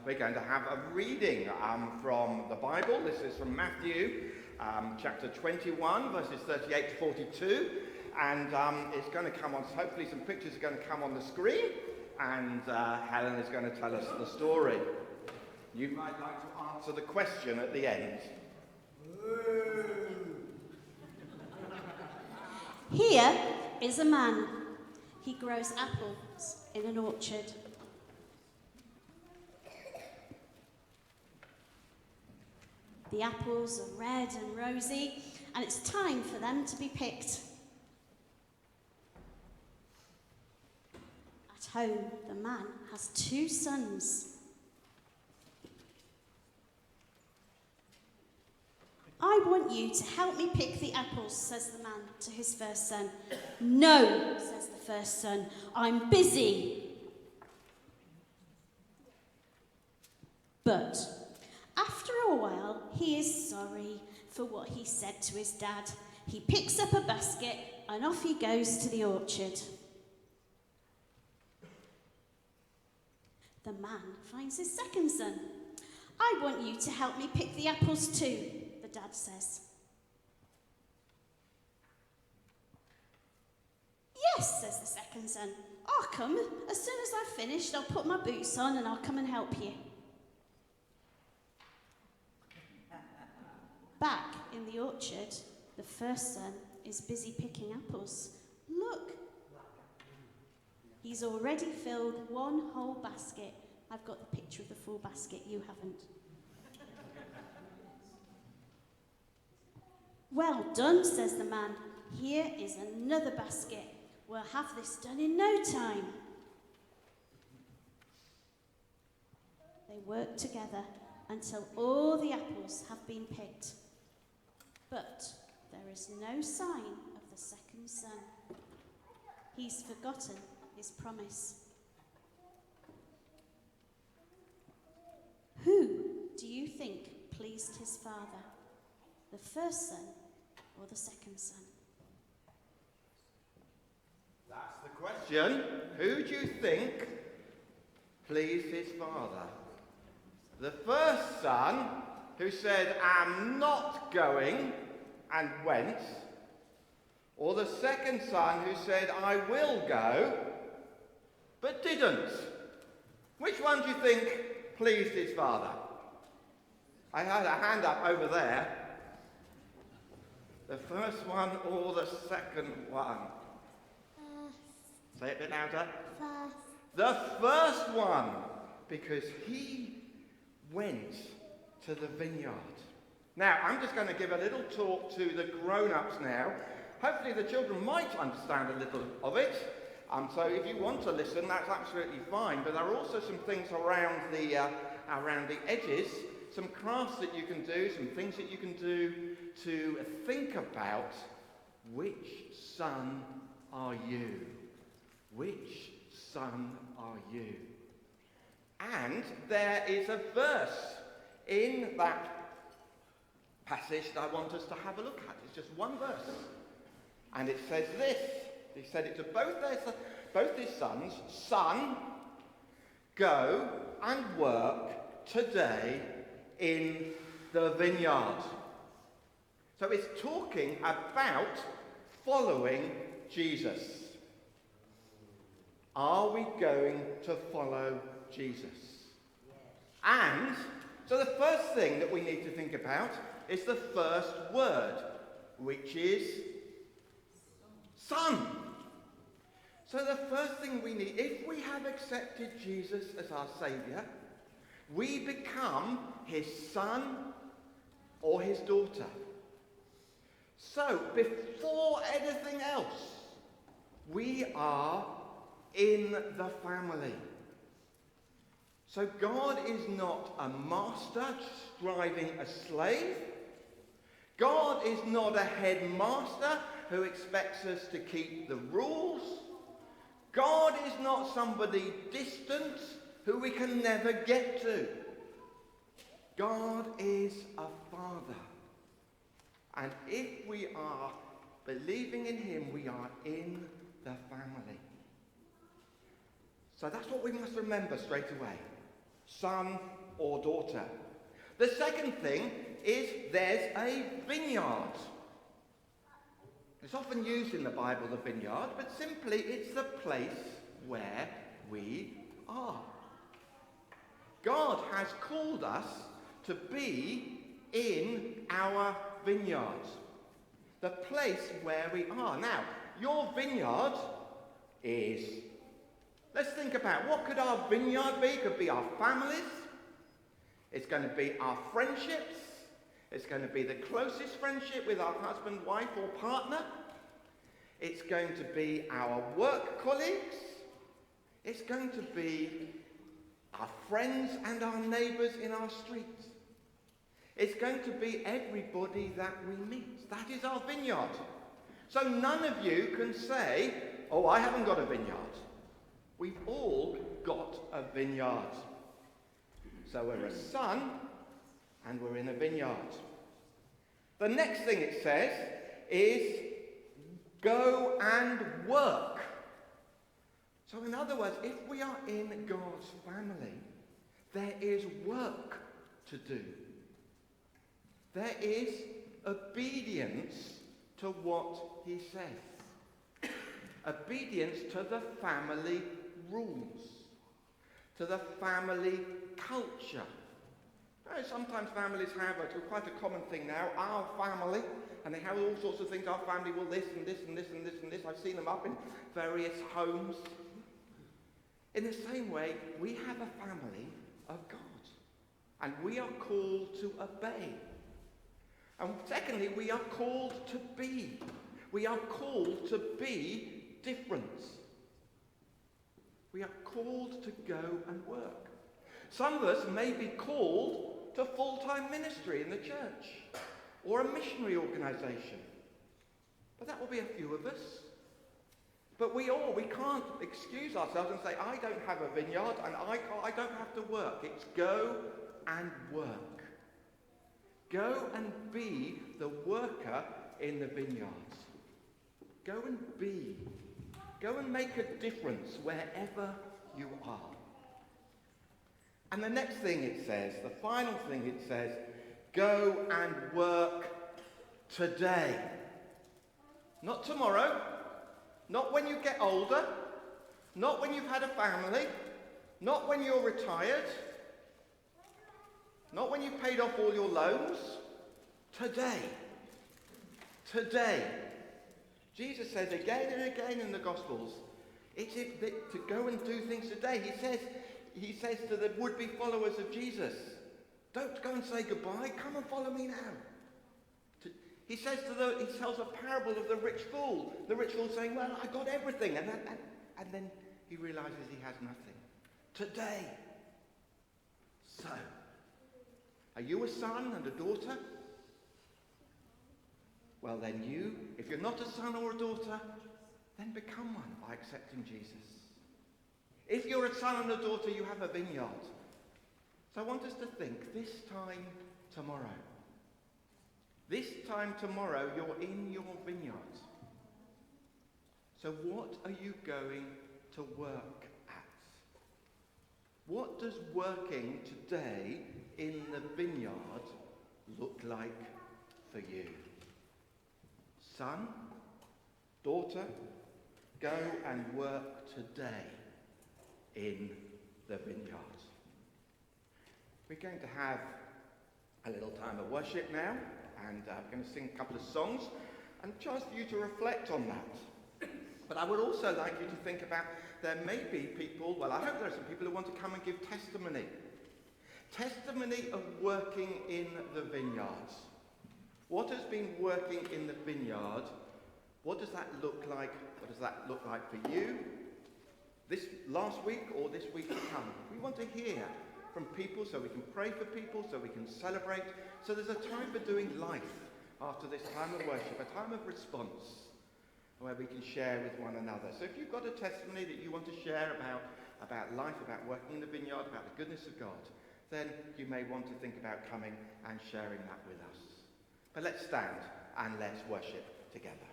We're going to have a reading from the Bible. This is from Matthew chapter 21, verses 38 to 42. And it's going to come on, hopefully some pictures are going to come on the screen. And Helen is going to tell us the story. You might like to answer the question at the end. Here is a man. He grows apples in an orchard. The apples are red and rosy, and it's time for them to be picked. At home, the man has 2 sons. I want you to help me pick the apples, says the man to his first son. No, says the first son, I'm busy. But after a while, he is sorry for what he said to his dad. He picks up a basket and off he goes to the orchard. The man finds his second son. I want you to help me pick the apples too, the dad says. Yes, says the second son. I'll come. As soon as I've finished, I'll put my boots on and I'll come and help you. Back in the orchard, the first son is busy picking apples. Look! He's already filled 1 whole basket. I've got the picture of the full basket, you haven't. Well done, says the man. Here is another basket. We'll have this done in no time. They work together until all the apples have been picked. But there is no sign of the second son. He's forgotten his promise. Who do you think pleased his father? The first son or the second son? That's the question. Who do you think pleased his father? The first son, who said, I'm not going, and went, or the second son who said, I will go, but didn't? Which one do you think pleased his father? I had a hand up over there. The first one or the second one? Say it a bit louder. The first one, because he went to the vineyard. Now, I'm just going to give a little talk to the grown-ups now. Hopefully the children might understand a little of it. So if you want to listen, that's absolutely fine. But there are also some things around the edges, some crafts that you can do, some things that you can do to think about which son are you? Which son are you? And there is a verse in that passage that I want us to have a look at. It's just one verse. And it says this. He said it to both his sons. Son, go and work today in the vineyard. So it's talking about following Jesus. Are we going to follow Jesus? And so the first thing that we need to think about is the first word, which is son. So the first thing we need, if we have accepted Jesus as our Saviour, we become his son or his daughter. So before anything else, we are in the family. So God is not a master driving a slave. God is not a headmaster who expects us to keep the rules. God is not somebody distant who we can never get to. God is a father. And if we are believing in him, we are in the family. So that's what we must remember straight away. son or daughter. The second thing is there's a vineyard. It's often used in the Bible, the vineyard, but simply it's the place where we are. God has called us to be in our vineyard, the place where we are. Now, your vineyard is, let's think about what could our vineyard be? It could be our families. It's going to be our friendships. It's going to be the closest friendship with our husband, wife, or partner. It's going to be our work colleagues. It's going to be our friends and our neighbours in our streets. It's going to be everybody that we meet. That is our vineyard. So none of you can say, oh, I haven't got a vineyard. We've all got a vineyard. So we're a son and we're in a vineyard. The next thing it says is go and work. So in other words, if we are in God's family, there is work to do. There is obedience to what he says. Obedience to the family rules, to the family culture. Sometimes families have quite a common thing now, our family, and they have all sorts of things. Our family will this and this and this and this and this. I've seen them up in various homes. In the same way, we have a family of God, and we are called to obey. And secondly, we are called to be. We are called to be different. We are called to go and work. Some of us may be called to full-time ministry in the church or a missionary organisation. But that will be a few of us. But we can't excuse ourselves and say, I don't have a vineyard and I don't have to work. It's go and work. Go and be the worker in the vineyards. Go and be. Go and make a difference wherever you are. And the next thing it says, the final thing it says, go and work today. Not tomorrow, not when you get older, not when you've had a family, not when you're retired, not when you've paid off all your loans. Today. Today. Jesus says again and again in the Gospels, it's to go and do things today. He says to the would-be followers of Jesus, don't go and say goodbye, come and follow me now. He tells a parable of the rich fool. The rich fool saying, well, I got everything. And then he realizes he has nothing. Today. So, are you a son and a daughter? Well then if you're not a son or a daughter, then become one by accepting Jesus. If you're a son and a daughter, you have a vineyard. So I want us to think, this time tomorrow, you're in your vineyard. So what are you going to work at? What does working today in the vineyard look like for you? Son, daughter, go and work today in the vineyard. We're going to have a little time of worship now, and we're going to sing a couple of songs, and a chance for you to reflect on that. But I would also like you to think about, there may be people, well, I hope there are some people who want to come and give testimony. Testimony of working in the vineyards. What has been working in the vineyard? What does that look like? What does that look like for you? This last week or this week to come? We want to hear from people so we can pray for people, so we can celebrate. So there's a time for doing life after this time of worship, a time of response where we can share with one another. So if you've got a testimony that you want to share about life, about working in the vineyard, about the goodness of God, then you may want to think about coming and sharing that with us. But let's stand and let's worship together.